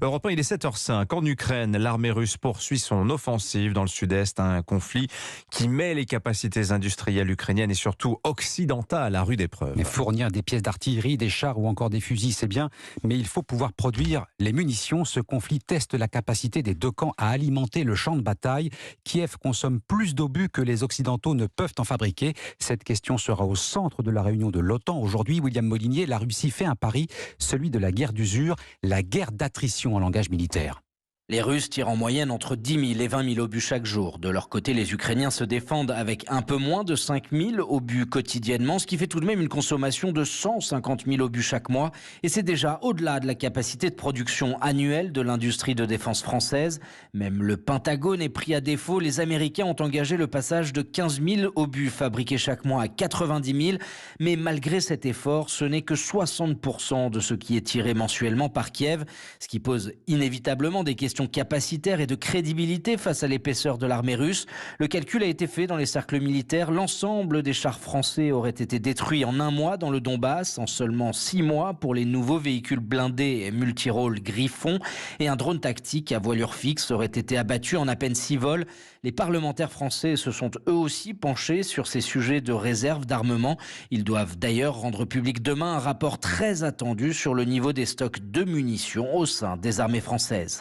Europe 1, il est 7h05. En Ukraine, l'armée russe poursuit son offensive dans le sud-est. Un conflit qui met les capacités industrielles ukrainiennes et surtout occidentales à rude épreuve. Mais fournir des pièces d'artillerie, des chars ou encore des fusils, c'est bien, mais il faut pouvoir produire les munitions. Ce conflit teste la capacité des deux camps à alimenter le champ de bataille. Kiev consomme plus d'obus que les Occidentaux ne peuvent en fabriquer. Cette question sera au centre de la réunion de l'OTAN. Aujourd'hui, William Molinier, la Russie fait un pari, celui de la guerre d'usure, la guerre d'attrition en langage militaire. Les Russes tirent en moyenne entre 10 000 et 20 000 obus chaque jour. De leur côté, les Ukrainiens se défendent avec un peu moins de 5 000 obus quotidiennement, ce qui fait tout de même une consommation de 150 000 obus chaque mois. Et c'est déjà au-delà de la capacité de production annuelle de l'industrie de défense française. Même le Pentagone est pris à défaut. Les Américains ont engagé le passage de 15 000 obus fabriqués chaque mois à 90 000. Mais malgré cet effort, ce n'est que 60% de ce qui est tiré mensuellement par Kiev, ce qui pose inévitablement des questions capacitaire et de crédibilité face à l'épaisseur de l'armée russe. Le calcul a été fait dans les cercles militaires. L'ensemble des chars français auraient été détruits en un mois dans le Donbass, en seulement 6 mois pour les nouveaux véhicules blindés et multirôles Griffon. Et un drone tactique à voilure fixe aurait été abattu en à peine 6 vols. Les parlementaires français se sont eux aussi penchés sur ces sujets de réserve d'armement. Ils doivent d'ailleurs rendre public demain un rapport très attendu sur le niveau des stocks de munitions au sein des armées françaises.